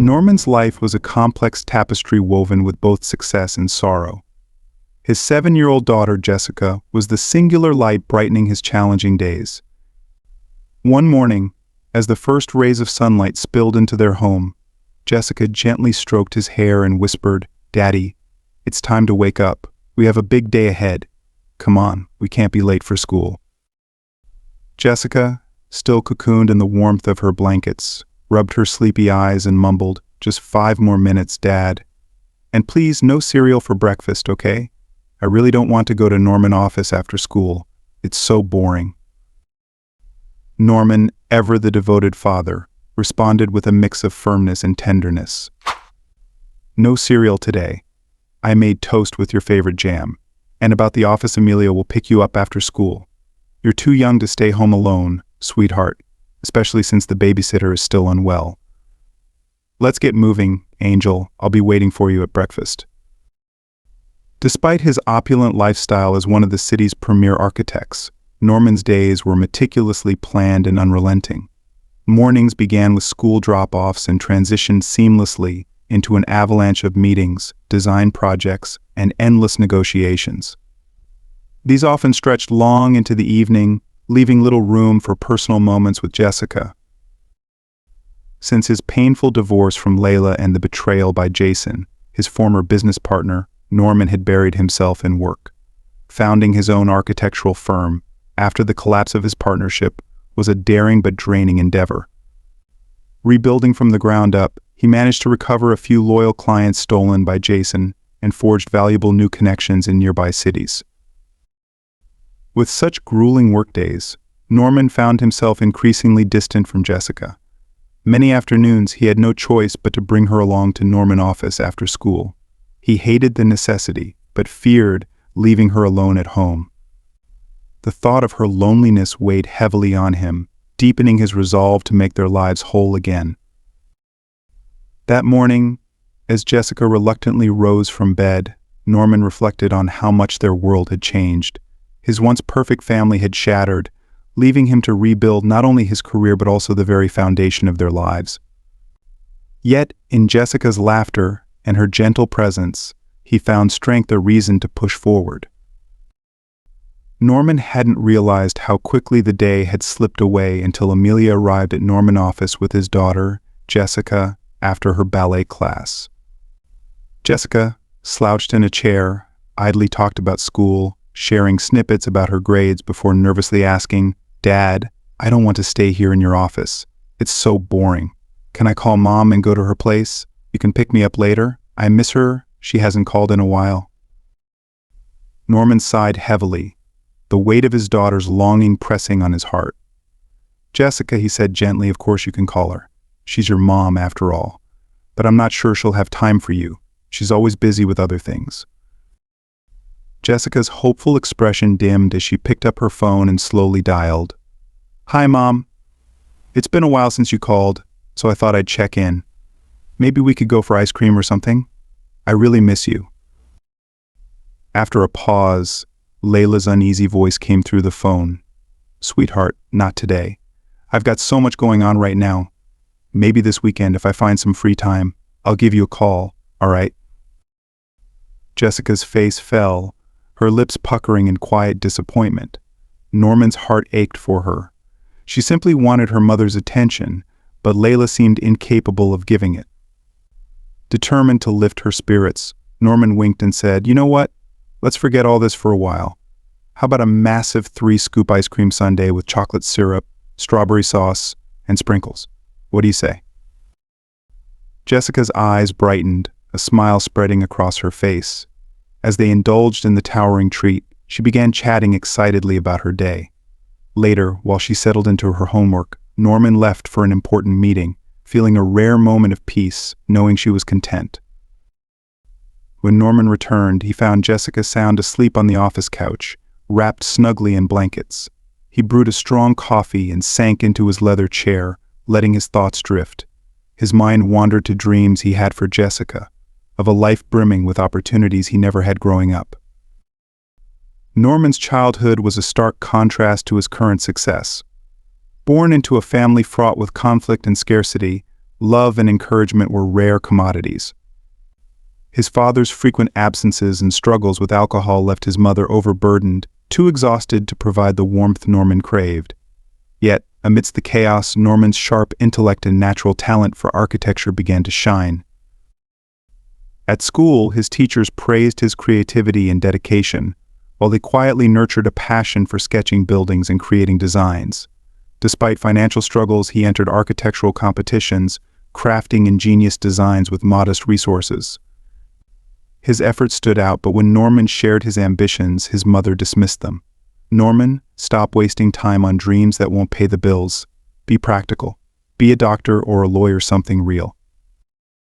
Norman's life was a complex tapestry woven with both success and sorrow. His 7-year-old daughter, Jessica, was the singular light brightening his challenging days. One morning, as the first rays of sunlight spilled into their home, Jessica gently stroked his hair and whispered, "Daddy, it's time to wake up. We have a big day ahead. Come on, we can't be late for school." Jessica, still cocooned in the warmth of her blankets, rubbed her sleepy eyes and mumbled, "Just 5 more minutes, Dad. And please, no cereal for breakfast, okay? I really don't want to go to Norman's office after school. It's so boring." Norman, ever the devoted father, responded with a mix of firmness and tenderness. "No cereal today. I made toast with your favorite jam. And about the office, Amelia will pick you up after school. You're too young to stay home alone, sweetheart, especially since the babysitter is still unwell. Let's get moving, Angel. I'll be waiting for you at breakfast." Despite his opulent lifestyle as one of the city's premier architects, Norman's days were meticulously planned and unrelenting. Mornings began with school drop-offs and transitioned seamlessly into an avalanche of meetings, design projects, and endless negotiations. These often stretched long into the evening, leaving little room for personal moments with Jessica. Since his painful divorce from Layla and the betrayal by Jason, his former business partner, Norman had buried himself in work. Founding his own architectural firm, after the collapse of his partnership, was a daring but draining endeavor. Rebuilding from the ground up, he managed to recover a few loyal clients stolen by Jason and forged valuable new connections in nearby cities. With such grueling workdays, Norman found himself increasingly distant from Jessica. Many afternoons he had no choice but to bring her along to Norman's office after school. He hated the necessity, but feared leaving her alone at home. The thought of her loneliness weighed heavily on him, deepening his resolve to make their lives whole again. That morning, as Jessica reluctantly rose from bed, Norman reflected on how much their world had changed. His once perfect family had shattered, leaving him to rebuild not only his career but also the very foundation of their lives. Yet, in Jessica's laughter and her gentle presence, he found strength, a reason to push forward. Norman hadn't realized how quickly the day had slipped away until Amelia arrived at Norman's office with his daughter, Jessica, after her ballet class. Jessica, slouched in a chair, idly talked about school, sharing snippets about her grades before nervously asking, "Dad, I don't want to stay here in your office. It's so boring. Can I call Mom and go to her place? You can pick me up later. I miss her. She hasn't called in a while." Norman sighed heavily, the weight of his daughter's longing pressing on his heart. "Jessica," he said gently, "of course you can call her. She's your mom after all. But I'm not sure she'll have time for you. She's always busy with other things." Jessica's hopeful expression dimmed as she picked up her phone and slowly dialed. "Hi, Mom. It's been a while since you called, so I thought I'd check in. Maybe we could go for ice cream or something? I really miss you." After a pause, Layla's uneasy voice came through the phone. "Sweetheart, not today. I've got so much going on right now. Maybe this weekend, if I find some free time, I'll give you a call, all right?" Jessica's face fell, her lips puckering in quiet disappointment. Norman's heart ached for her. She simply wanted her mother's attention, but Layla seemed incapable of giving it. Determined to lift her spirits, Norman winked and said, "You know what? Let's forget all this for a while. How about a massive 3-scoop ice cream sundae with chocolate syrup, strawberry sauce, and sprinkles? What do you say?" Jessica's eyes brightened, a smile spreading across her face. As they indulged in the towering treat, she began chatting excitedly about her day. Later, while she settled into her homework, Norman left for an important meeting, feeling a rare moment of peace, knowing she was content. When Norman returned, he found Jessica sound asleep on the office couch, wrapped snugly in blankets. He brewed a strong coffee and sank into his leather chair, letting his thoughts drift. His mind wandered to dreams he had for Jessica, of a life brimming with opportunities he never had growing up. Norman's childhood was a stark contrast to his current success. Born into a family fraught with conflict and scarcity, Love and encouragement were rare commodities. His father's frequent absences and struggles with alcohol left his mother overburdened, too exhausted to provide the warmth Norman craved. Yet, amidst the chaos, Norman's sharp intellect and natural talent for architecture began to shine. At school, his teachers praised his creativity and dedication, while they quietly nurtured a passion for sketching buildings and creating designs. Despite financial struggles, he entered architectural competitions, crafting ingenious designs with modest resources. His efforts stood out, but when Norman shared his ambitions, his mother dismissed them. "Norman, stop wasting time on dreams that won't pay the bills. Be practical. Be a doctor or a lawyer, something real."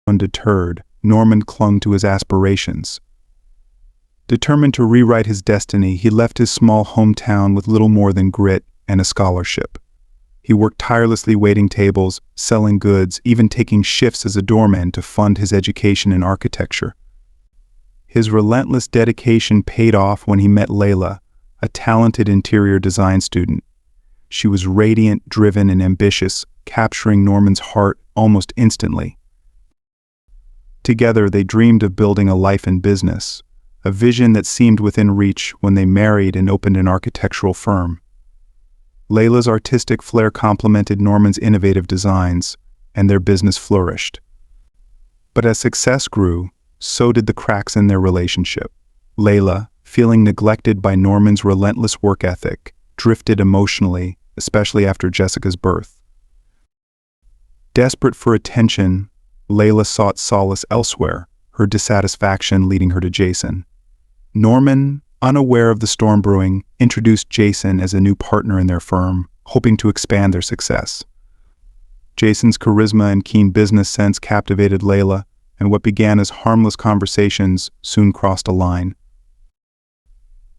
Undeterred, Norman clung to his aspirations. Determined to rewrite his destiny, he left his small hometown with little more than grit and a scholarship. He worked tirelessly waiting tables, selling goods, even taking shifts as a doorman to fund his education in architecture. His relentless dedication paid off when he met Layla, a talented interior design student. She was radiant, driven, and ambitious, capturing Norman's heart almost instantly. Together, they dreamed of building a life and business, a vision that seemed within reach when they married and opened an architectural firm. Layla's artistic flair complemented Norman's innovative designs, and their business flourished. But as success grew, so did the cracks in their relationship. Layla, feeling neglected by Norman's relentless work ethic, drifted emotionally, especially after Jessica's birth. Desperate for attention, Layla sought solace elsewhere, her dissatisfaction leading her to Jason. Norman, unaware of the storm brewing, introduced Jason as a new partner in their firm, hoping to expand their success. Jason's charisma and keen business sense captivated Layla, and what began as harmless conversations soon crossed a line.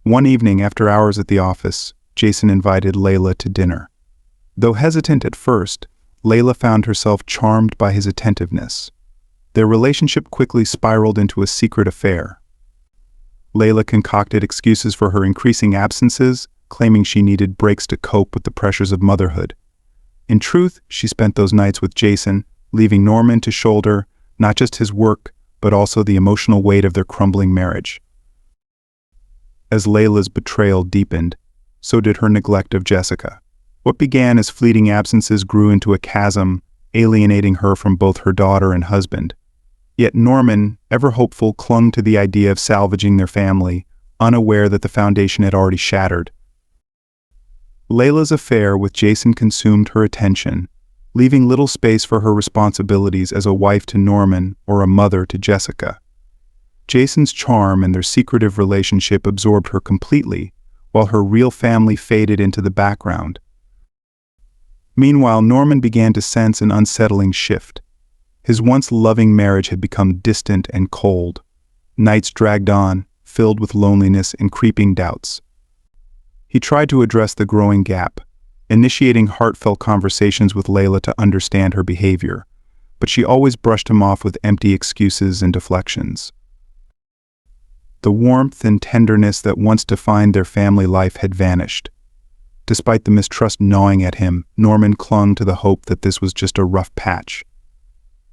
One evening, after hours at the office, Jason invited Layla to dinner. Though hesitant at first, Layla found herself charmed by his attentiveness. Their relationship quickly spiraled into a secret affair. Layla concocted excuses for her increasing absences, claiming she needed breaks to cope with the pressures of motherhood. In truth, she spent those nights with Jason, leaving Norman to shoulder not just his work, but also the emotional weight of their crumbling marriage. As Layla's betrayal deepened, so did her neglect of Jessica. What began as fleeting absences grew into a chasm, alienating her from both her daughter and husband. Yet Norman, ever hopeful, clung to the idea of salvaging their family, unaware that the foundation had already shattered. Layla's affair with Jason consumed her attention, leaving little space for her responsibilities as a wife to Norman or a mother to Jessica. Jason's charm and their secretive relationship absorbed her completely, while her real family faded into the background. Meanwhile, Norman began to sense an unsettling shift. His once loving marriage had become distant and cold. Nights dragged on, filled with loneliness and creeping doubts. He tried to address the growing gap, initiating heartfelt conversations with Layla to understand her behavior, but she always brushed him off with empty excuses and deflections. The warmth and tenderness that once defined their family life had vanished. Despite the mistrust gnawing at him, Norman clung to the hope that this was just a rough patch.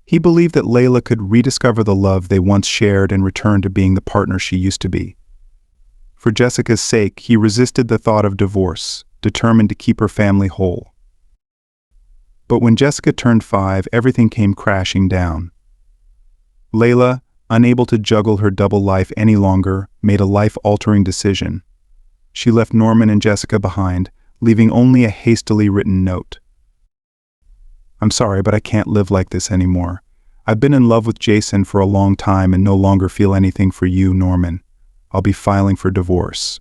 He believed that Layla could rediscover the love they once shared and return to being the partner she used to be. For Jessica's sake, he resisted the thought of divorce, determined to keep her family whole. But when Jessica turned 5, everything came crashing down. Layla, unable to juggle her double life any longer, made a life-altering decision. She left Norman and Jessica behind, leaving only a hastily written note. "I'm sorry, but I can't live like this anymore. I've been in love with Jason for a long time and no longer feel anything for you, Norman. I'll be filing for divorce."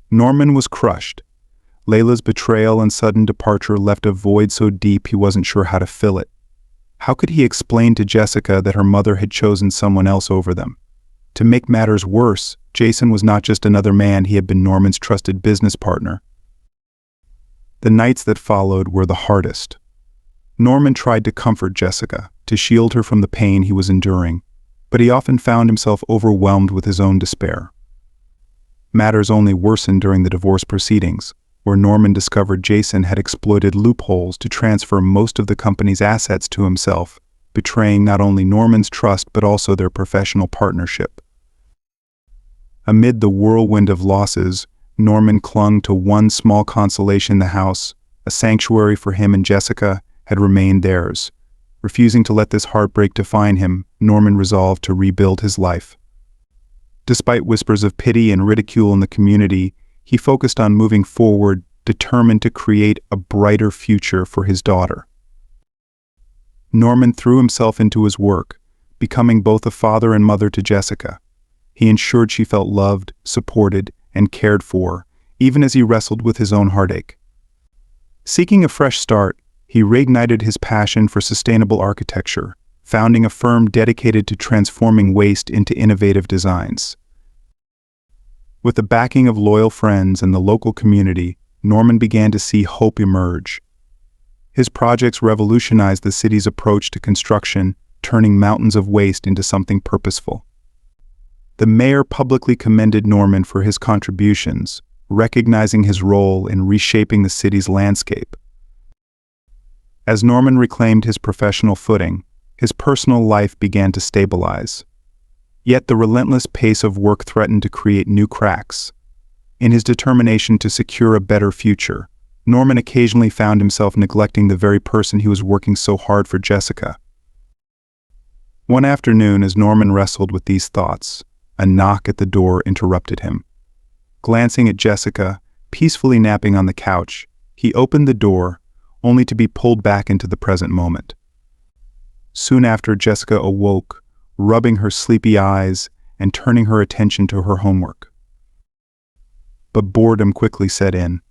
Norman was crushed. Layla's betrayal and sudden departure left a void so deep he wasn't sure how to fill it. How could he explain to Jessica that her mother had chosen someone else over them? To make matters worse, Jason was not just another man, he had been Norman's trusted business partner. The nights that followed were the hardest. Norman tried to comfort Jessica, to shield her from the pain he was enduring, but he often found himself overwhelmed with his own despair. Matters only worsened during the divorce proceedings. where Norman discovered Jason had exploited loopholes to transfer most of the company's assets to himself, betraying not only Norman's trust but also their professional partnership. Amid the whirlwind of losses, Norman clung to one small consolation: the house, a sanctuary for him and Jessica, had remained theirs. Refusing to let this heartbreak define him, Norman resolved to rebuild his life. Despite whispers of pity and ridicule in the community, he focused on moving forward, determined to create a brighter future for his daughter. Norman threw himself into his work, becoming both a father and mother to Jessica. He ensured she felt loved, supported, and cared for, even as he wrestled with his own heartache. Seeking a fresh start, he reignited his passion for sustainable architecture, founding a firm dedicated to transforming waste into innovative designs. With the backing of loyal friends and the local community, Norman began to see hope emerge. His projects revolutionized the city's approach to construction, turning mountains of waste into something purposeful. The mayor publicly commended Norman for his contributions, recognizing his role in reshaping the city's landscape. As Norman reclaimed his professional footing, his personal life began to stabilize. Yet the relentless pace of work threatened to create new cracks. In his determination to secure a better future, Norman occasionally found himself neglecting the very person he was working so hard for: Jessica. One afternoon, as Norman wrestled with these thoughts, a knock at the door interrupted him. Glancing at Jessica, peacefully napping on the couch, he opened the door, only to be pulled back into the present moment. Soon after, Jessica awoke, rubbing her sleepy eyes and turning her attention to her homework. But boredom quickly set in.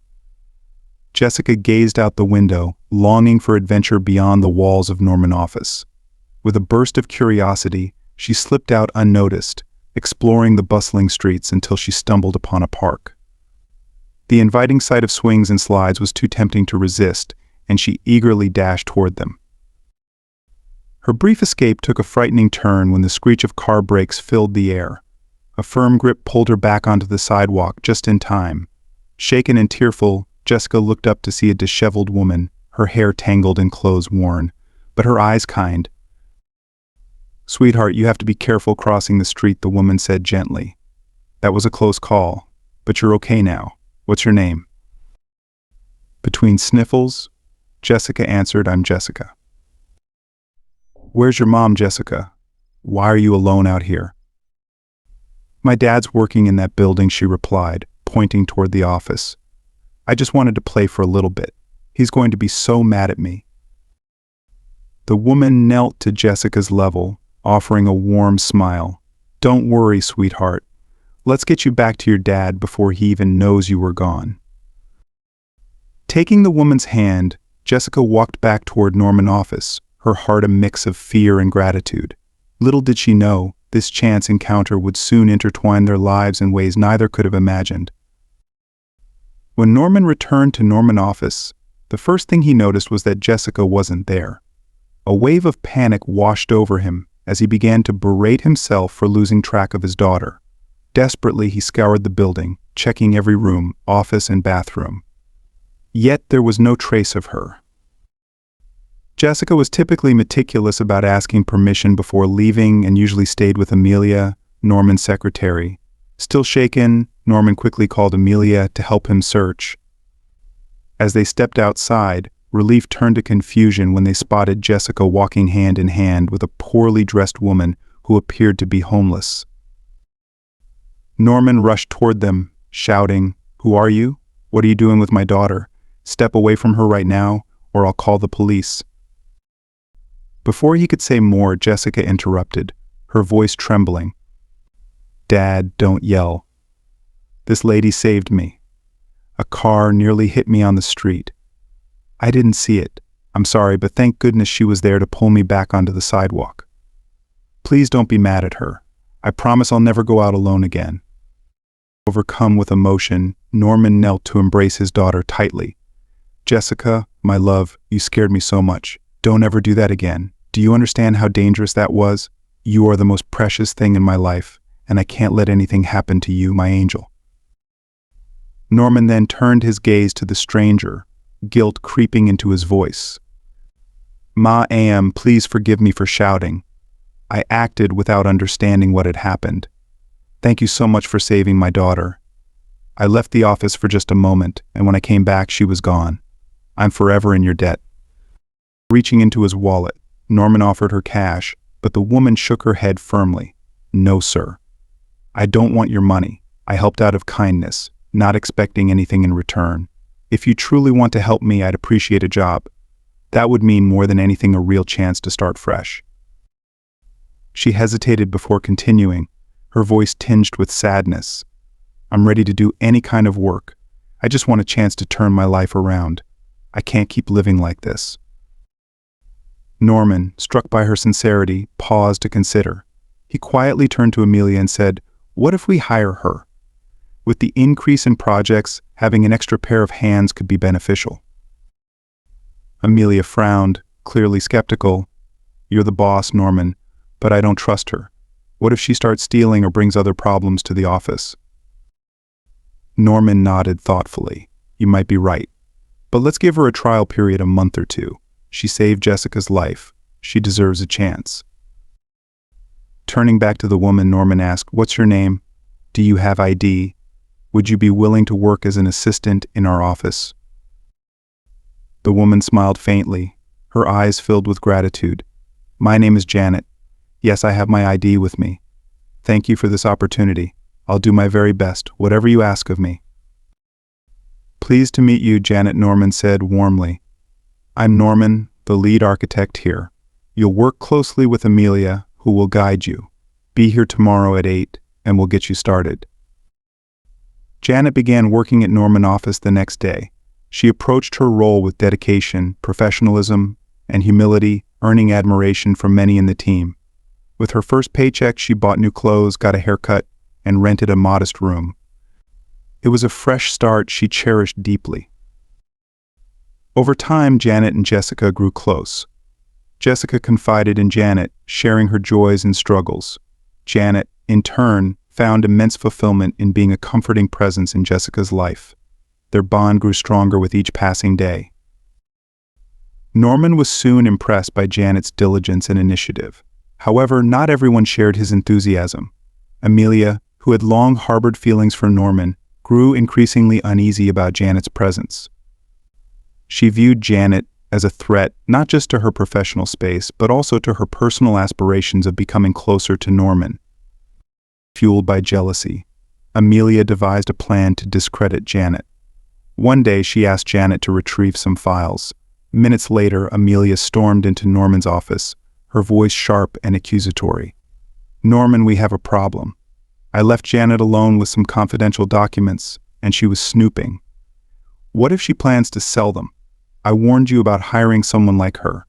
Jessica gazed out the window, longing for adventure beyond the walls of Norman's office. With a burst of curiosity, she slipped out unnoticed, exploring the bustling streets until she stumbled upon a park. The inviting sight of swings and slides was too tempting to resist, and she eagerly dashed toward them. Her brief escape took a frightening turn when the screech of car brakes filled the air. A firm grip pulled her back onto the sidewalk just in time. Shaken and tearful, Jessica looked up to see a disheveled woman, her hair tangled and clothes worn, but her eyes kind. "Sweetheart, you have to be careful crossing the street," the woman said gently. "That was a close call, but you're okay now. What's your name?" Between sniffles, Jessica answered, "I'm Jessica." "Where's your mom, Jessica? Why are you alone out here?" "My dad's working in that building," she replied, pointing toward the office. "I just wanted to play for a little bit. He's going to be so mad at me." The woman knelt to Jessica's level, offering a warm smile. "Don't worry, sweetheart. Let's get you back to your dad before he even knows you were gone." Taking the woman's hand, Jessica walked back toward Norman's office, her heart a mix of fear and gratitude. Little did she know, this chance encounter would soon intertwine their lives in ways neither could have imagined. When Norman returned to Norman's office, the first thing he noticed was that Jessica wasn't there. A wave of panic washed over him as he began to berate himself for losing track of his daughter. Desperately, he scoured the building, checking every room, office, and bathroom. Yet there was no trace of her. Jessica was typically meticulous about asking permission before leaving and usually stayed with Amelia, Norman's secretary. Still shaken, Norman quickly called Amelia to help him search. As they stepped outside, relief turned to confusion when they spotted Jessica walking hand in hand with a poorly dressed woman who appeared to be homeless. Norman rushed toward them, shouting, "Who are you? What are you doing with my daughter? Step away from her right now, or I'll call the police." Before he could say more, Jessica interrupted, her voice trembling. "Dad, don't yell. This lady saved me. A car nearly hit me on the street. I didn't see it. I'm sorry, but thank goodness she was there to pull me back onto the sidewalk. Please don't be mad at her. I promise I'll never go out alone again." Overcome with emotion, Norman knelt to embrace his daughter tightly. "Jessica, my love, you scared me so much. Don't ever do that again. Do you understand how dangerous that was? You are the most precious thing in my life, and I can't let anything happen to you, my angel." Norman then turned his gaze to the stranger, guilt creeping into his voice. "Ma'am, please forgive me for shouting. I acted without understanding what had happened. Thank you so much for saving my daughter. I left the office for just a moment, and when I came back, she was gone. I'm forever in your debt." Reaching into his wallet, Norman offered her cash, but the woman shook her head firmly. "No, sir. I don't want your money. I helped out of kindness, not expecting anything in return. If you truly want to help me, I'd appreciate a job. That would mean more than anything a real chance to start fresh." She hesitated before continuing, her voice tinged with sadness. "I'm ready to do any kind of work. I just want a chance to turn my life around. I can't keep living like this." Norman, struck by her sincerity, paused to consider. He quietly turned to Amelia and said, "What if we hire her? With the increase in projects, having an extra pair of hands could be beneficial." Amelia frowned, clearly skeptical. "You're the boss, Norman, but I don't trust her. What if she starts stealing or brings other problems to the office?" Norman nodded thoughtfully. "You might be right. But let's give her a trial period a month or two. She saved Jessica's life. She deserves a chance." Turning back to the woman, Norman asked, "What's your name? Do you have ID? Would you be willing to work as an assistant in our office?" The woman smiled faintly, her eyes filled with gratitude. "My name is Janet. Yes, I have my ID with me. Thank you for this opportunity. I'll do my very best, whatever you ask of me." "Pleased to meet you," Janet, Norman said warmly. "I'm Norman, the lead architect here. You'll work closely with Amelia, who will guide you. Be here tomorrow at 8, and we'll get you started." Janet began working at Norman's office the next day. She approached her role with dedication, professionalism, and humility, earning admiration from many in the team. With her first paycheck, she bought new clothes, got a haircut, and rented a modest room. It was a fresh start she cherished deeply. Over time, Janet and Jessica grew close. Jessica confided in Janet, sharing her joys and struggles. Janet, in turn, found immense fulfillment in being a comforting presence in Jessica's life. Their bond grew stronger with each passing day. Norman was soon impressed by Janet's diligence and initiative. However, not everyone shared his enthusiasm. Amelia, who had long harbored feelings for Norman, grew increasingly uneasy about Janet's presence. She viewed Janet as a threat not just to her professional space, but also to her personal aspirations of becoming closer to Norman. Fueled by jealousy, Amelia devised a plan to discredit Janet. One day, she asked Janet to retrieve some files. Minutes later, Amelia stormed into Norman's office, her voice sharp and accusatory. "Norman, we have a problem. I left Janet alone with some confidential documents, and she was snooping. What if she plans to sell them? I warned you about hiring someone like her."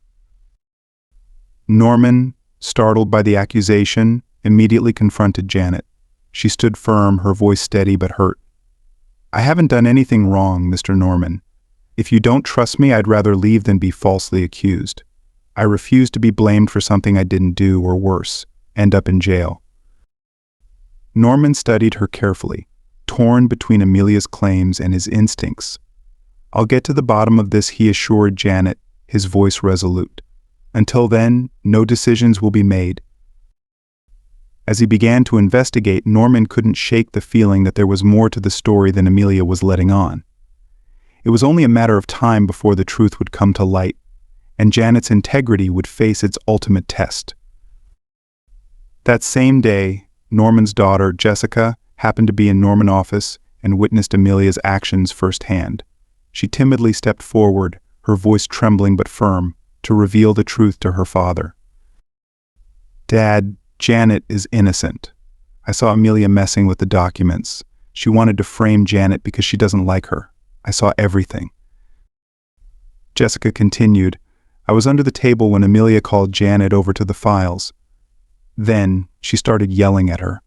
Norman, startled by the accusation, immediately confronted Janet. She stood firm, her voice steady but hurt. "I haven't done anything wrong, Mr. Norman. If you don't trust me, I'd rather leave than be falsely accused. I refuse to be blamed for something I didn't do, or worse, end up in jail." Norman studied her carefully, torn between Amelia's claims and his instincts. "I'll get to the bottom of this," he assured Janet, his voice resolute. "Until then, no decisions will be made." As he began to investigate, Norman couldn't shake the feeling that there was more to the story than Amelia was letting on. It was only a matter of time before the truth would come to light, and Janet's integrity would face its ultimate test. That same day, Norman's daughter, Jessica, happened to be in Norman's office and witnessed Amelia's actions firsthand. She timidly stepped forward, her voice trembling but firm, to reveal the truth to her father. "Dad, Janet is innocent. I saw Amelia messing with the documents. She wanted to frame Janet because she doesn't like her. I saw everything." Jessica continued, "I was under the table when Amelia called Janet over to the files. Then she started yelling at her."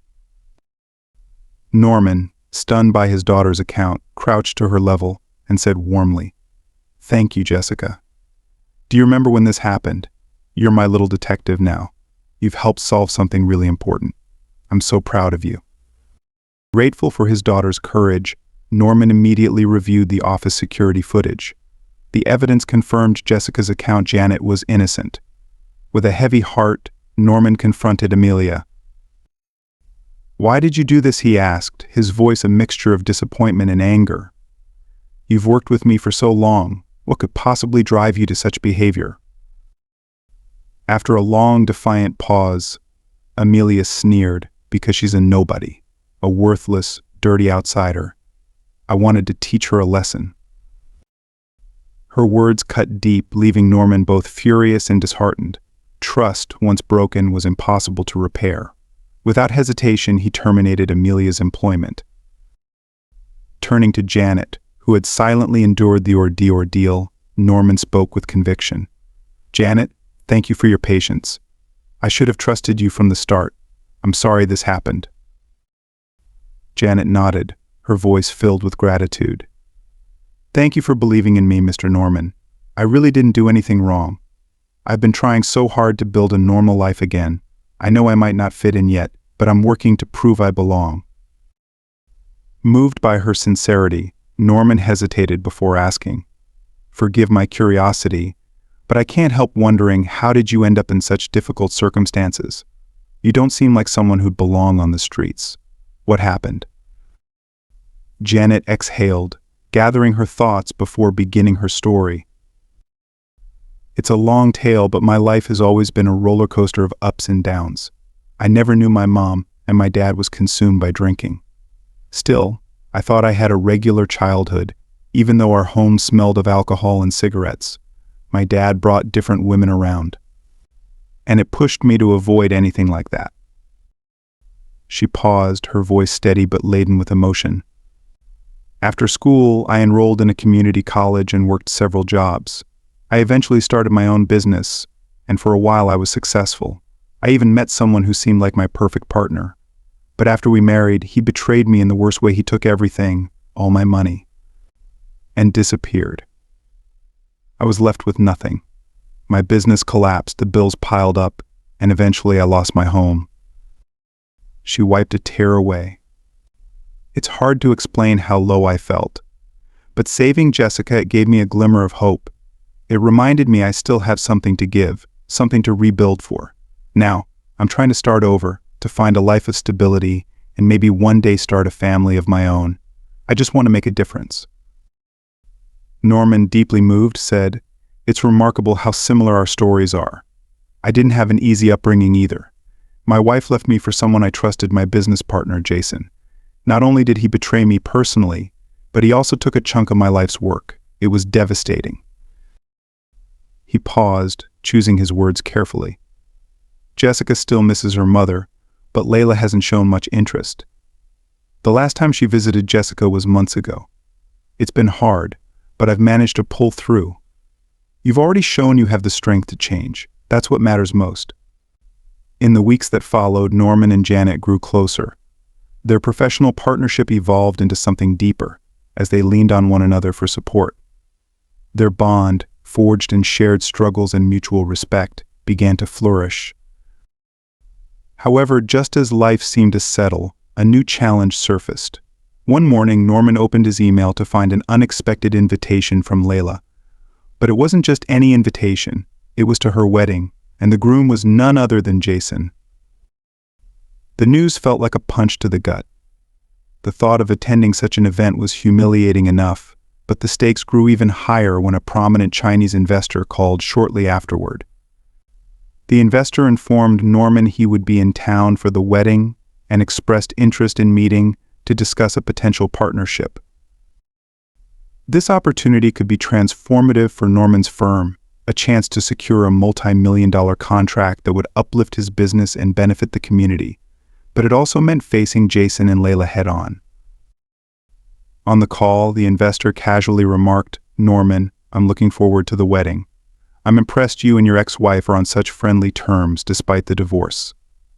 Norman, stunned by his daughter's account, crouched to her level and said warmly, "Thank you, Jessica. Do you remember when this happened? You're my little detective now. You've helped solve something really important. I'm so proud of you." Grateful for his daughter's courage, Norman immediately reviewed the office security footage. The evidence confirmed Jessica's account Janet was innocent. With a heavy heart, Norman confronted Amelia. "Why did you do this?" he asked, his voice a mixture of disappointment and anger. "You've worked with me for so long. What could possibly drive you to such behavior?" After a long, defiant pause, Amelia sneered, "Because she's a nobody, a worthless, dirty outsider. I wanted to teach her a lesson." Her words cut deep, leaving Norman both furious and disheartened. Trust, once broken, was impossible to repair. Without hesitation, he terminated Amelia's employment. Turning to Janet, who had silently endured the ordeal, Norman spoke with conviction. "Janet, thank you for your patience. I should have trusted you from the start. I'm sorry this happened." Janet nodded, her voice filled with gratitude. "Thank you for believing in me, Mr. Norman. I really didn't do anything wrong. I've been trying so hard to build a normal life again. I know I might not fit in yet, but I'm working to prove I belong." Moved by her sincerity, Norman hesitated before asking, "Forgive my curiosity, but I can't help wondering, how did you end up in such difficult circumstances? You don't seem like someone who'd belong on the streets. What happened?" Janet exhaled, gathering her thoughts before beginning her story. "It's a long tale, but my life has always been a roller coaster of ups and downs. I never knew my mom, and my dad was consumed by drinking. Still, I thought I had a regular childhood, even though our home smelled of alcohol and cigarettes. My dad brought different women around, and it pushed me to avoid anything like that." She paused, her voice steady but laden with emotion. "After school, I enrolled in a community college and worked several jobs. I eventually started my own business, and for a while I was successful. I even met someone who seemed like my perfect partner. But after we married, he betrayed me in the worst way. He took everything, all my money, and disappeared. I was left with nothing. My business collapsed, the bills piled up, and eventually I lost my home." She wiped a tear away. "It's hard to explain how low I felt. But saving Jessica, it gave me a glimmer of hope. It reminded me I still have something to give, something to rebuild for. Now, I'm trying to start over, to find a life of stability, and maybe one day start a family of my own. I just want to make a difference." Norman, deeply moved, said, "It's remarkable how similar our stories are. I didn't have an easy upbringing either. My wife left me for someone I trusted, my business partner, Jason. Not only did he betray me personally, but he also took a chunk of my life's work. It was devastating." He paused, choosing his words carefully. "Jessica still misses her mother, but Layla hasn't shown much interest. The last time she visited Jessica was months ago. It's been hard, but I've managed to pull through. You've already shown you have the strength to change. That's what matters most." In the weeks that followed, Norman and Janet grew closer. Their professional partnership evolved into something deeper, as they leaned on one another for support. Their bond, forged in shared struggles and mutual respect, began to flourish. However, just as life seemed to settle, a new challenge surfaced. One morning, Norman opened his email to find an unexpected invitation from Layla. But it wasn't just any invitation, it was to her wedding, and the groom was none other than Jason. The news felt like a punch to the gut. The thought of attending such an event was humiliating enough, but the stakes grew even higher when a prominent Chinese investor called shortly afterward. The investor informed Norman he would be in town for the wedding and expressed interest in meeting to discuss a potential partnership. This opportunity could be transformative for Norman's firm, a chance to secure a multi-million-dollar contract that would uplift his business and benefit the community. But it also meant facing Jason and Layla head-on. On the call, the investor casually remarked, "Norman, I'm looking forward to the wedding. I'm impressed you and your ex-wife are on such friendly terms despite the divorce.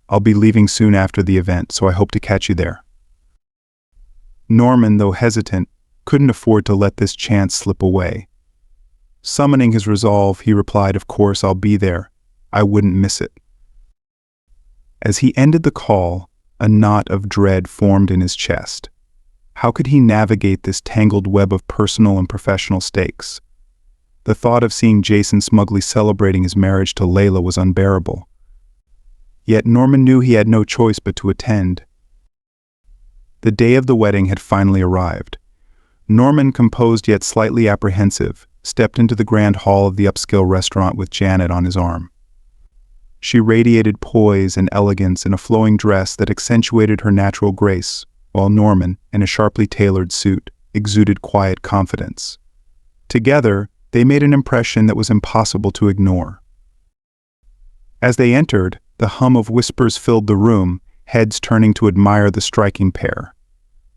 I'll be leaving soon after the event, so I hope to catch you there." Norman, though hesitant, couldn't afford to let this chance slip away. Summoning his resolve, he replied, "Of course, I'll be there. I wouldn't miss it." As he ended the call, a knot of dread formed in his chest. How could he navigate this tangled web of personal and professional stakes? The thought of seeing Jason smugly celebrating his marriage to Layla was unbearable. Yet Norman knew he had no choice but to attend. The day of the wedding had finally arrived. Norman, composed yet slightly apprehensive, stepped into the grand hall of the upscale restaurant with Janet on his arm. She radiated poise and elegance in a flowing dress that accentuated her natural grace, while Norman, in a sharply tailored suit, exuded quiet confidence. Together, they made an impression that was impossible to ignore. As they entered, the hum of whispers filled the room, heads turning to admire the striking pair.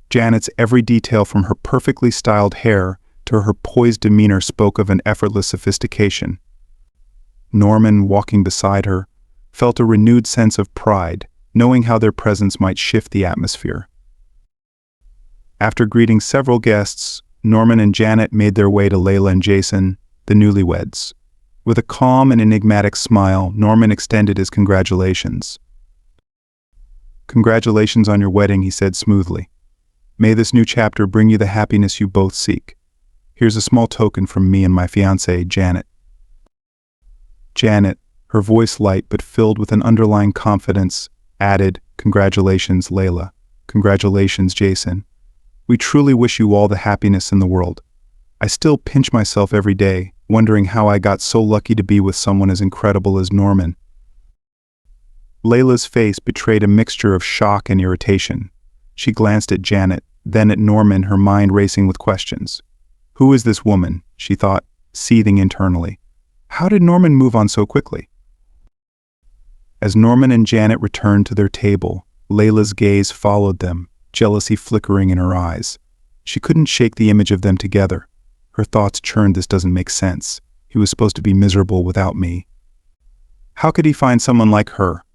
Janet's every detail, from her perfectly styled hair to her poised demeanor, spoke of an effortless sophistication. Norman, walking beside her, felt a renewed sense of pride, knowing how their presence might shift the atmosphere. After greeting several guests, Norman and Janet made their way to Layla and Jason, the newlyweds. With a calm and enigmatic smile, Norman extended his congratulations. "Congratulations on your wedding," he said smoothly. "May this new chapter bring you the happiness you both seek. Here's a small token from me and my fiancée, Janet." Janet, her voice light but filled with an underlying confidence, added, "Congratulations, Layla. Congratulations, Jason. We truly wish you all the happiness in the world. I still pinch myself every day, wondering how I got so lucky to be with someone as incredible as Norman." Layla's face betrayed a mixture of shock and irritation. She glanced at Janet, then at Norman, her mind racing with questions. Who is this woman? She thought, seething internally. How did Norman move on so quickly? As Norman and Janet returned to their table, Layla's gaze followed them, jealousy flickering in her eyes. She couldn't shake the image of them together. Her thoughts churned. This doesn't make sense. He was supposed to be miserable without me. How could he find someone like her?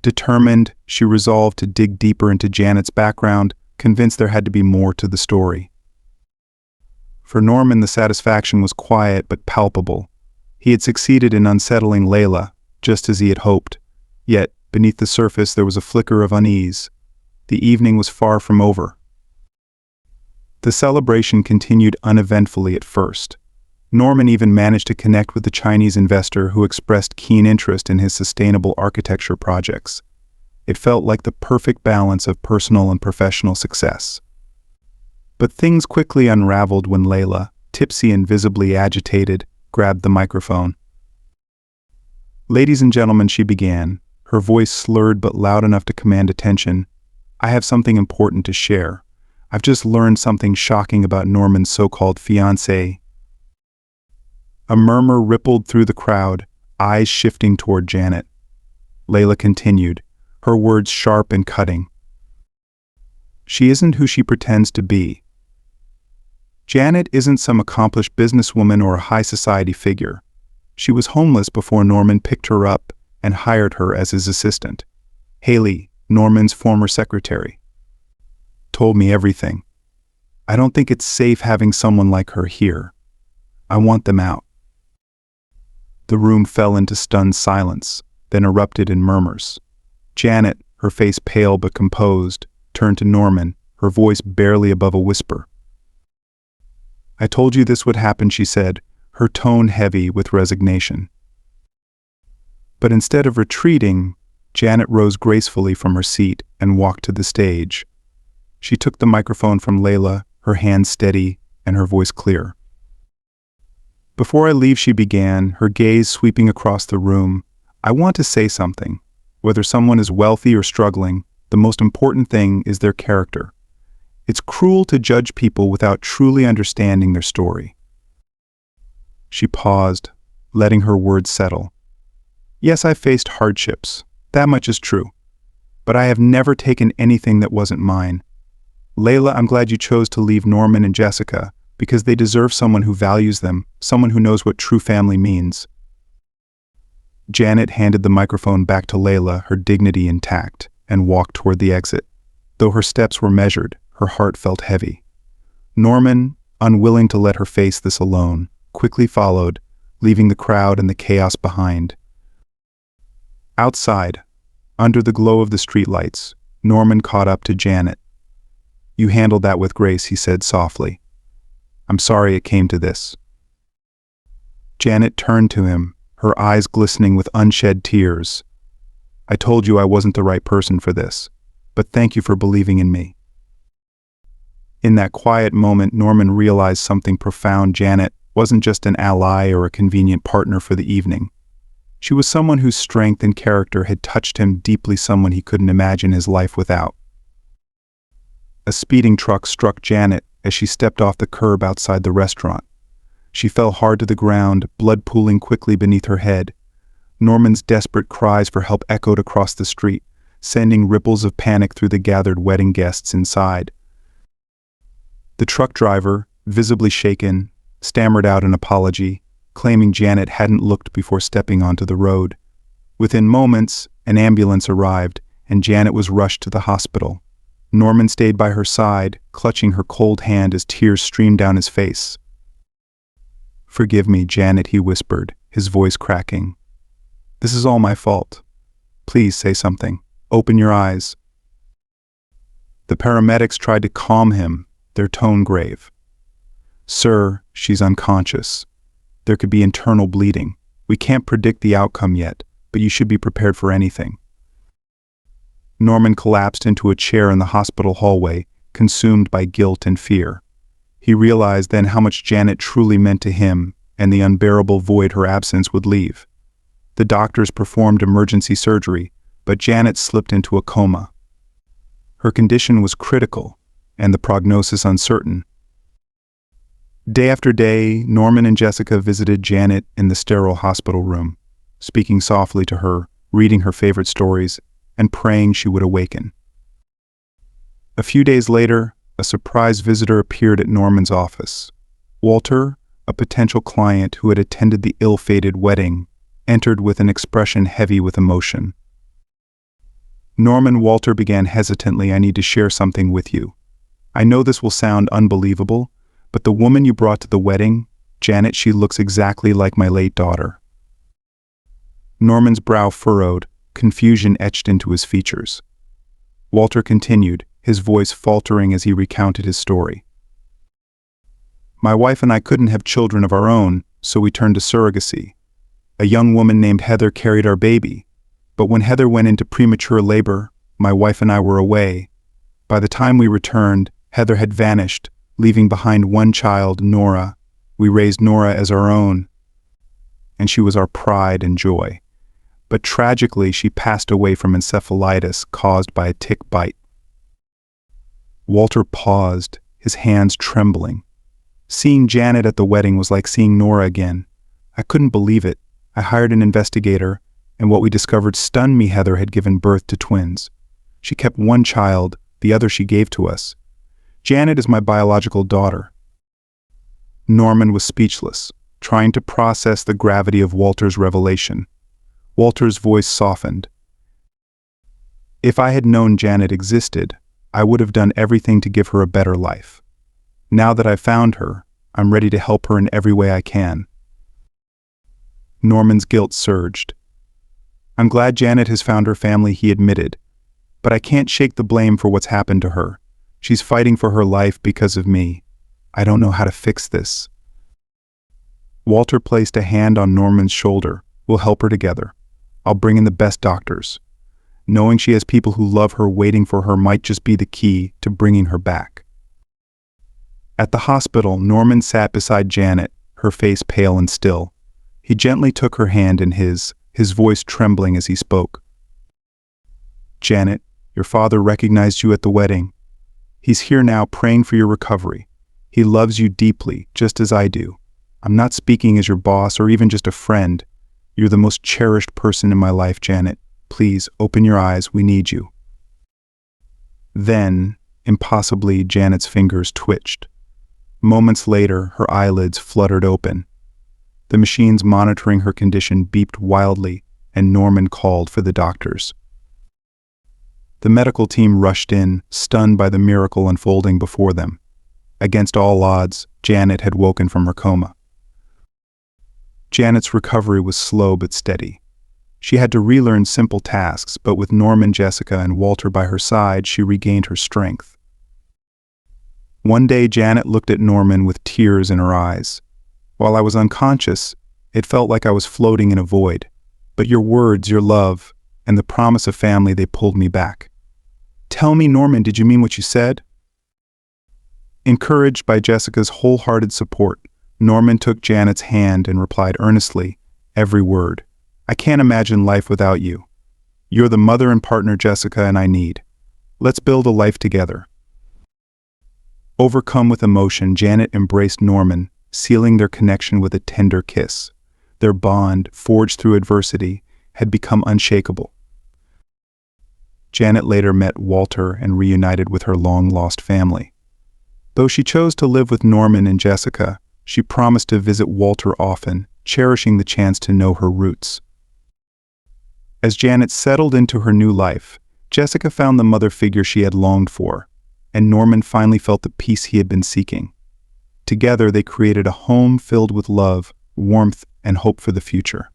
Determined, she resolved to dig deeper into Janet's background, convinced there had to be more to the story. For Norman, the satisfaction was quiet but palpable. He had succeeded in unsettling Layla, just as he had hoped. Yet, beneath the surface, there was a flicker of unease. The evening was far from over. The celebration continued uneventfully at first. Norman even managed to connect with the Chinese investor who expressed keen interest in his sustainable architecture projects. It felt like the perfect balance of personal and professional success. But things quickly unraveled when Layla, tipsy and visibly agitated, grabbed the microphone. "Ladies and gentlemen," she began, her voice slurred but loud enough to command attention, "I have something important to share. I've just learned something shocking about Norman's so-called fiancée." A murmur rippled through the crowd, eyes shifting toward Janet. Layla continued, her words sharp and cutting. "She isn't who she pretends to be. Janet isn't some accomplished businesswoman or a high society figure. She was homeless before Norman picked her up and hired her as his assistant. Haley, Norman's former secretary, told me everything. I don't think it's safe having someone like her here. I want them out." The room fell into stunned silence, then erupted in murmurs. Janet, her face pale but composed, turned to Norman, her voice barely above a whisper. "I told you this would happen," she said, her tone heavy with resignation. But instead of retreating, Janet rose gracefully from her seat and walked to the stage. She took the microphone from Layla, her hand steady and her voice clear. "Before I leave," she began, her gaze sweeping across the room, "I want to say something. Whether someone is wealthy or struggling, the most important thing is their character. It's cruel to judge people without truly understanding their story." She paused, letting her words settle. "Yes, I faced hardships. That much is true. But I have never taken anything that wasn't mine. Layla, I'm glad you chose to leave Norman and Jessica, because they deserve someone who values them, someone who knows what true family means." Janet handed the microphone back to Layla, her dignity intact, and walked toward the exit. Though her steps were measured, her heart felt heavy. Norman, unwilling to let her face this alone, quickly followed, leaving the crowd and the chaos behind. Outside, under the glow of the streetlights, Norman caught up to Janet. "You handled that with grace," he said softly. "I'm sorry it came to this." Janet turned to him, her eyes glistening with unshed tears. "I told you I wasn't the right person for this, but thank you for believing in me." In that quiet moment, Norman realized something profound. Janet wasn't just an ally or a convenient partner for the evening. She was someone whose strength and character had touched him deeply, someone he couldn't imagine his life without. A speeding truck struck Janet as she stepped off the curb outside the restaurant. She fell hard to the ground, blood pooling quickly beneath her head. Norman's desperate cries for help echoed across the street, sending ripples of panic through the gathered wedding guests inside. The truck driver, visibly shaken, stammered out an apology, claiming Janet hadn't looked before stepping onto the road. Within moments, an ambulance arrived, and Janet was rushed to the hospital. Norman stayed by her side, clutching her cold hand as tears streamed down his face. "Forgive me, Janet," he whispered, his voice cracking. "This is all my fault. Please say something. Open your eyes." The paramedics tried to calm him, their tone grave. "Sir, she's unconscious. There could be internal bleeding. We can't predict the outcome yet, but you should be prepared for anything." Norman collapsed into a chair in the hospital hallway, consumed by guilt and fear. He realized then how much Janet truly meant to him and the unbearable void her absence would leave. The doctors performed emergency surgery, but Janet slipped into a coma. Her condition was critical, and the prognosis uncertain. Day after day, Norman and Jessica visited Janet in the sterile hospital room, speaking softly to her, reading her favorite stories, and praying she would awaken. A few days later, a surprise visitor appeared at Norman's office. Walter, a potential client who had attended the ill-fated wedding, entered with an expression heavy with emotion. "Norman," Walter began hesitantly, "I need to share something with you. I know this will sound unbelievable, but the woman you brought to the wedding, Janet, she looks exactly like my late daughter." Norman's brow furrowed, confusion etched into his features. Walter continued, his voice faltering as he recounted his story. "My wife and I couldn't have children of our own, so we turned to surrogacy. A young woman named Heather carried our baby, but when Heather went into premature labor, my wife and I were away. By the time we returned, Heather had vanished, leaving behind one child, Nora. We raised Nora as our own, and she was our pride and joy. But tragically, she passed away from encephalitis caused by a tick bite." Walter paused, his hands trembling. Seeing Janet at the wedding was like seeing Nora again. "I couldn't believe it. I hired an investigator, and what we discovered stunned me. Heather had given birth to twins. She kept one child, the other she gave to us. Janet is my biological daughter." Norman was speechless, trying to process the gravity of Walter's revelation. Walter's voice softened. "If I had known Janet existed, I would have done everything to give her a better life. Now that I've found her, I'm ready to help her in every way I can." Norman's guilt surged. "I'm glad Janet has found her family," he admitted, "but I can't shake the blame for what's happened to her. She's fighting for her life because of me. I don't know how to fix this." Walter placed a hand on Norman's shoulder. "We'll help her together. I'll bring in the best doctors. Knowing she has people who love her waiting for her might just be the key to bringing her back." At the hospital, Norman sat beside Janet, her face pale and still. He gently took her hand in his voice trembling as he spoke. "Janet, your father recognized you at the wedding. He's here now praying for your recovery. He loves you deeply, just as I do. I'm not speaking as your boss or even just a friend. You're the most cherished person in my life, Janet. Please, open your eyes, we need you." Then, impossibly, Janet's fingers twitched. Moments later, her eyelids fluttered open. The machines monitoring her condition beeped wildly, and Norman called for the doctors. The medical team rushed in, stunned by the miracle unfolding before them. Against all odds, Janet had woken from her coma. Janet's recovery was slow but steady. She had to relearn simple tasks, but with Norman, Jessica, and Walter by her side, she regained her strength. One day, Janet looked at Norman with tears in her eyes. While I was unconscious, it felt like I was floating in a void. But your words, your love, and the promise of family, they pulled me back. Tell me, Norman, did you mean what you said? Encouraged by Jessica's wholehearted support, Norman took Janet's hand and replied earnestly, every word. I can't imagine life without you. You're the mother and partner Jessica and I need. Let's build a life together. Overcome with emotion, Janet embraced Norman, sealing their connection with a tender kiss. Their bond, forged through adversity, had become unshakable. Janet later met Walter and reunited with her long-lost family. Though she chose to live with Norman and Jessica, she promised to visit Walter often, cherishing the chance to know her roots. As Janet settled into her new life, Jessica found the mother figure she had longed for, and Norman finally felt the peace he had been seeking. Together, they created a home filled with love, warmth, and hope for the future.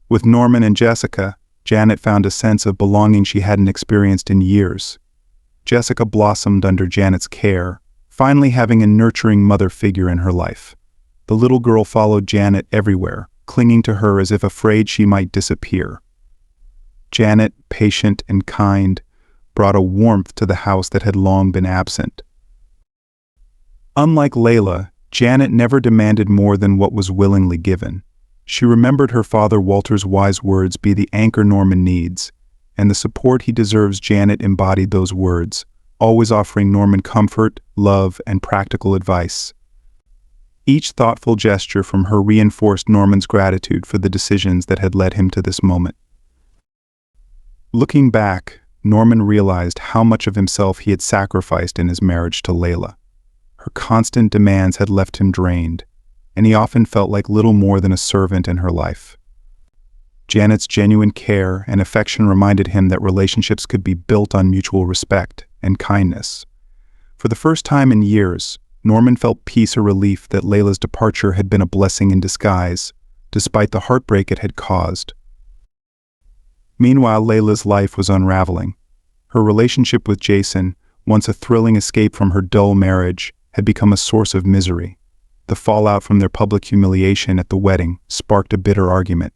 With Norman and Jessica, Janet found a sense of belonging she hadn't experienced in years. Jessica blossomed under Janet's care, finally having a nurturing mother figure in her life. The little girl followed Janet everywhere, clinging to her as if afraid she might disappear. Janet, patient and kind, brought a warmth to the house that had long been absent. Unlike Layla, Janet never demanded more than what was willingly given. She remembered her father Walter's wise words, be the anchor Norman needs, and the support he deserves. Janet embodied those words, always offering Norman comfort, love, and practical advice. Each thoughtful gesture from her reinforced Norman's gratitude for the decisions that had led him to this moment. Looking back, Norman realized how much of himself he had sacrificed in his marriage to Layla. Her constant demands had left him drained, and he often felt like little more than a servant in her life. Janet's genuine care and affection reminded him that relationships could be built on mutual respect and kindness. For the first time in years, Norman felt peace or relief that Layla's departure had been a blessing in disguise, despite the heartbreak it had caused. Meanwhile, Layla's life was unraveling. Her relationship with Jason, once a thrilling escape from her dull marriage, had become a source of misery. The fallout from their public humiliation at the wedding sparked a bitter argument.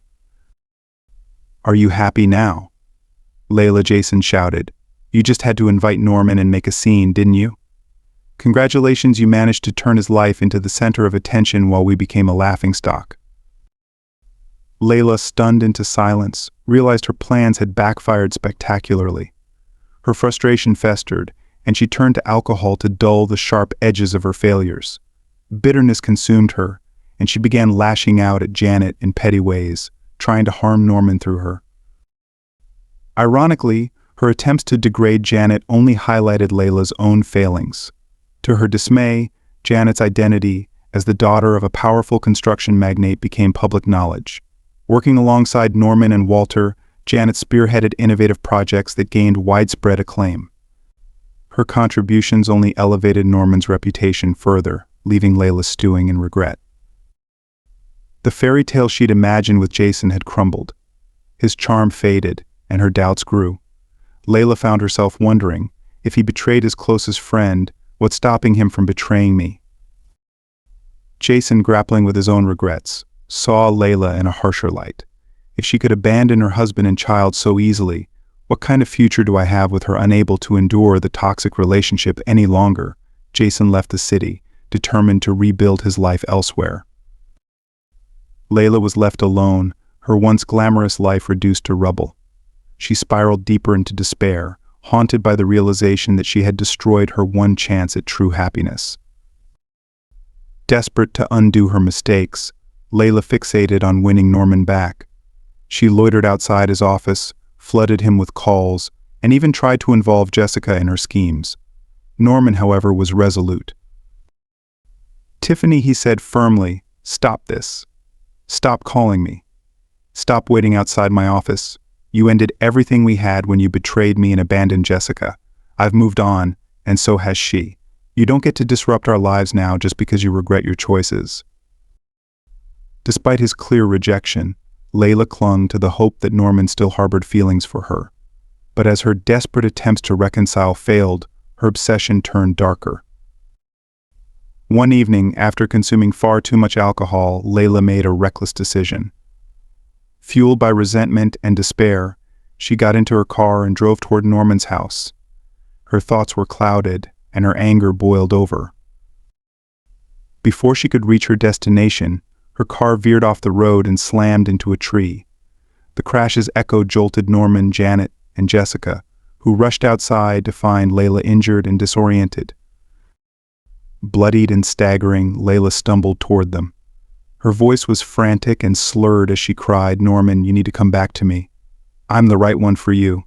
"Are you happy now?" Layla Jason shouted. "You just had to invite Norman and make a scene, didn't you? Congratulations, you managed to turn his life into the center of attention while we became a laughingstock." Layla, stunned into silence, realized her plans had backfired spectacularly. Her frustration festered, and she turned to alcohol to dull the sharp edges of her failures. Bitterness consumed her, and she began lashing out at Janet in petty ways, trying to harm Norman through her. Ironically, her attempts to degrade Janet only highlighted Layla's own failings. To her dismay, Janet's identity as the daughter of a powerful construction magnate became public knowledge. Working alongside Norman and Walter, Janet spearheaded innovative projects that gained widespread acclaim. Her contributions only elevated Norman's reputation further, leaving Layla stewing in regret. The fairy tale she'd imagined with Jason had crumbled. His charm faded, and her doubts grew. Layla found herself wondering, if he betrayed his closest friend, what's stopping him from betraying me? Jason, grappling with his own regrets, saw Layla in a harsher light. If she could abandon her husband and child so easily, what kind of future do I have with her unable to endure the toxic relationship any longer? Jason left the city, determined to rebuild his life elsewhere. Layla was left alone, her once glamorous life reduced to rubble. She spiraled deeper into despair, haunted by the realization that she had destroyed her one chance at true happiness. Desperate to undo her mistakes, Layla fixated on winning Norman back. She loitered outside his office, flooded him with calls, and even tried to involve Jessica in her schemes. Norman, however, was resolute. "Tiffany," he said firmly, "stop this. Stop calling me. Stop waiting outside my office. You ended everything we had when you betrayed me and abandoned Jessica. I've moved on, and so has she. You don't get to disrupt our lives now just because you regret your choices." Despite his clear rejection, Layla clung to the hope that Norman still harbored feelings for her. But as her desperate attempts to reconcile failed, her obsession turned darker. One evening, after consuming far too much alcohol, Layla made a reckless decision. Fueled by resentment and despair, she got into her car and drove toward Norman's house. Her thoughts were clouded, and her anger boiled over. Before she could reach her destination, her car veered off the road and slammed into a tree. The crash's echo jolted Norman, Janet, and Jessica, who rushed outside to find Layla injured and disoriented. Bloodied and staggering, Layla stumbled toward them. Her voice was frantic and slurred as she cried, "Norman, you need to come back to me. I'm the right one for you.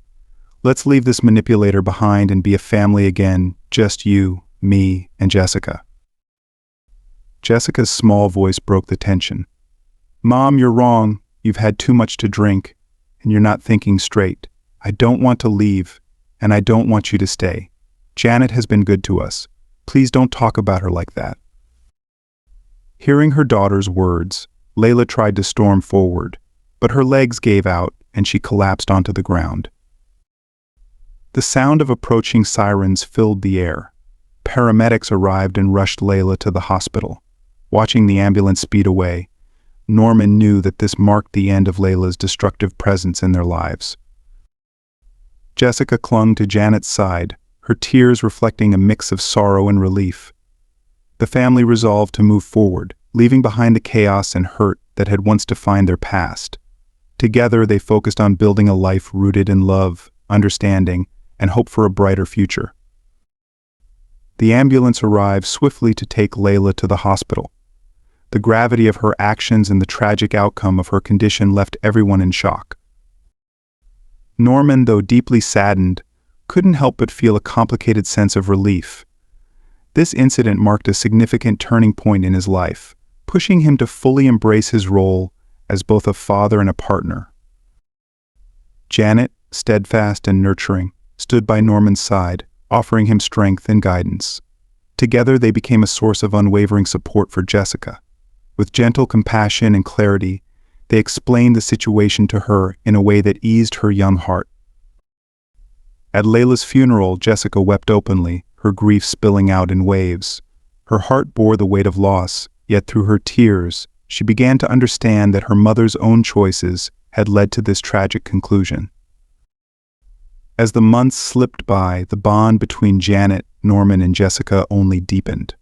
Let's leave this manipulator behind and be a family again, just you, me, and Jessica." Jessica's small voice broke the tension. "Mom, you're wrong. You've had too much to drink, and you're not thinking straight. I don't want to leave, and I don't want you to stay. Janet has been good to us. Please don't talk about her like that." Hearing her daughter's words, Layla tried to storm forward, but her legs gave out and she collapsed onto the ground. The sound of approaching sirens filled the air. Paramedics arrived and rushed Layla to the hospital. Watching the ambulance speed away, Norman knew that this marked the end of Layla's destructive presence in their lives. Jessica clung to Janet's side, her tears reflecting a mix of sorrow and relief. The family resolved to move forward, leaving behind the chaos and hurt that had once defined their past. Together, they focused on building a life rooted in love, understanding, and hope for a brighter future. The ambulance arrived swiftly to take Layla to the hospital. The gravity of her actions and the tragic outcome of her condition left everyone in shock. Norman, though deeply saddened, couldn't help but feel a complicated sense of relief. This incident marked a significant turning point in his life, pushing him to fully embrace his role as both a father and a partner. Janet, steadfast and nurturing, stood by Norman's side, offering him strength and guidance. Together they became a source of unwavering support for Jessica. With gentle compassion and clarity, they explained the situation to her in a way that eased her young heart. At Layla's funeral, Jessica wept openly, her grief spilling out in waves. Her heart bore the weight of loss, yet through her tears, she began to understand that her mother's own choices had led to this tragic conclusion. As the months slipped by, the bond between Janet, Norman, and Jessica only deepened.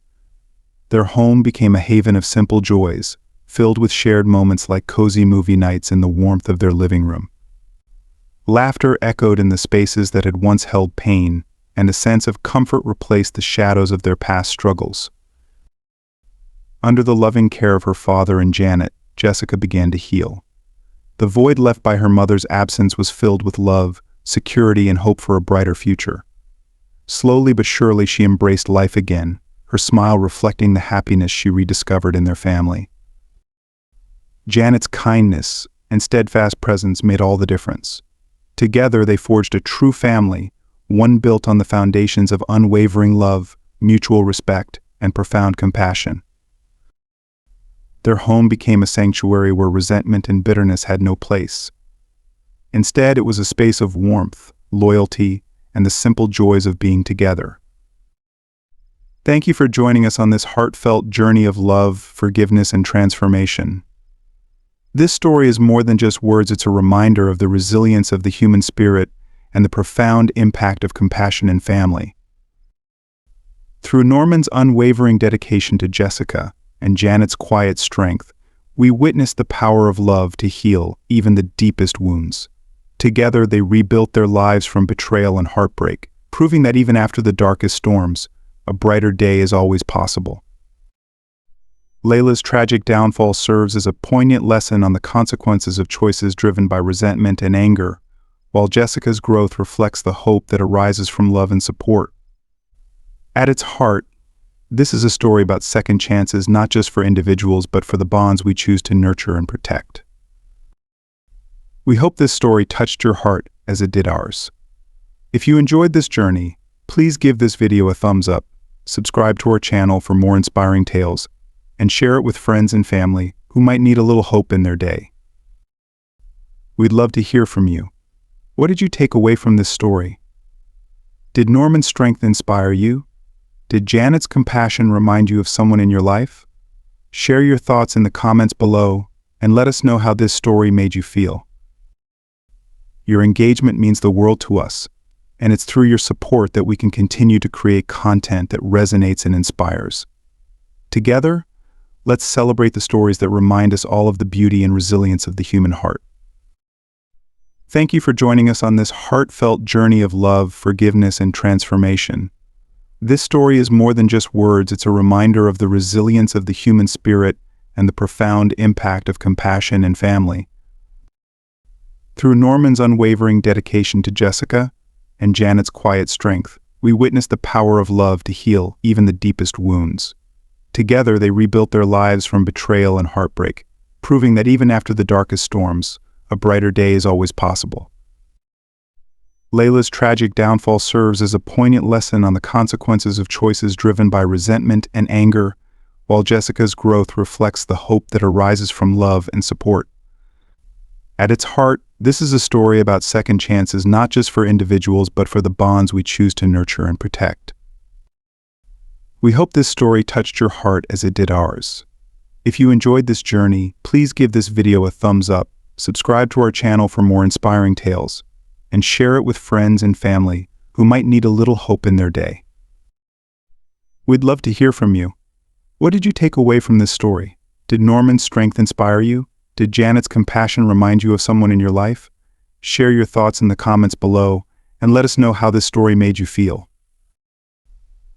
Their home became a haven of simple joys, filled with shared moments like cozy movie nights in the warmth of their living room. Laughter echoed in the spaces that had once held pain, and a sense of comfort replaced the shadows of their past struggles. Under the loving care of her father and Janet, Jessica began to heal. The void left by her mother's absence was filled with love, security, and hope for a brighter future. Slowly but surely she embraced life again, her smile reflecting the happiness she rediscovered in their family. Janet's kindness and steadfast presence made all the difference. Together they forged a true family, one built on the foundations of unwavering love, mutual respect, and profound compassion. Their home became a sanctuary where resentment and bitterness had no place. Instead, it was a space of warmth, loyalty, and the simple joys of being together. Thank you for joining us on this heartfelt journey of love, forgiveness, and transformation. This story is more than just words, it's a reminder of the resilience of the human spirit and the profound impact of compassion in family. Through Norman's unwavering dedication to Jessica and Janet's quiet strength, we witnessed the power of love to heal even the deepest wounds. Together they rebuilt their lives from betrayal and heartbreak, proving that even after the darkest storms, a brighter day is always possible. Layla's tragic downfall serves as a poignant lesson on the consequences of choices driven by resentment and anger, while Jessica's growth reflects the hope that arises from love and support. At its heart, this is a story about second chances, not just for individuals but for the bonds we choose to nurture and protect. We hope this story touched your heart as it did ours. If you enjoyed this journey, please give this video a thumbs up, subscribe to our channel for more inspiring tales, and share it with friends and family who might need a little hope in their day. We'd love to hear from you. What did you take away from this story? Did Norman's strength inspire you? Did Janet's compassion remind you of someone in your life? Share your thoughts in the comments below and let us know how this story made you feel. Your engagement means the world to us, and it's through your support that we can continue to create content that resonates and inspires. Together, let's celebrate the stories that remind us all of the beauty and resilience of the human heart. Thank you for joining us on this heartfelt journey of love, forgiveness, and transformation. This story is more than just words, it's a reminder of the resilience of the human spirit and the profound impact of compassion and family. Through Norman's unwavering dedication to Jessica and Janet's quiet strength, we witnessed the power of love to heal even the deepest wounds. Together, they rebuilt their lives from betrayal and heartbreak, proving that even after the darkest storms, a brighter day is always possible. Layla's tragic downfall serves as a poignant lesson on the consequences of choices driven by resentment and anger, while Jessica's growth reflects the hope that arises from love and support. At its heart, this is a story about second chances not just for individuals but for the bonds we choose to nurture and protect. We hope this story touched your heart as it did ours. If you enjoyed this journey, please give this video a thumbs up, subscribe to our channel for more inspiring tales, and share it with friends and family who might need a little hope in their day. We'd love to hear from you. What did you take away from this story? Did Norman's strength inspire you? Did Janet's compassion remind you of someone in your life? Share your thoughts in the comments below and let us know how this story made you feel.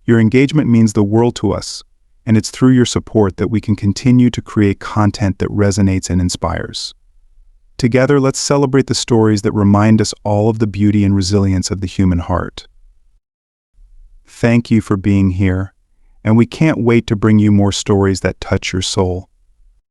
Your engagement means the world to us, and it's through your support that we can continue to create content that resonates and inspires. Together, let's celebrate the stories that remind us all of the beauty and resilience of the human heart. Thank you for being here, and we can't wait to bring you more stories that touch your soul.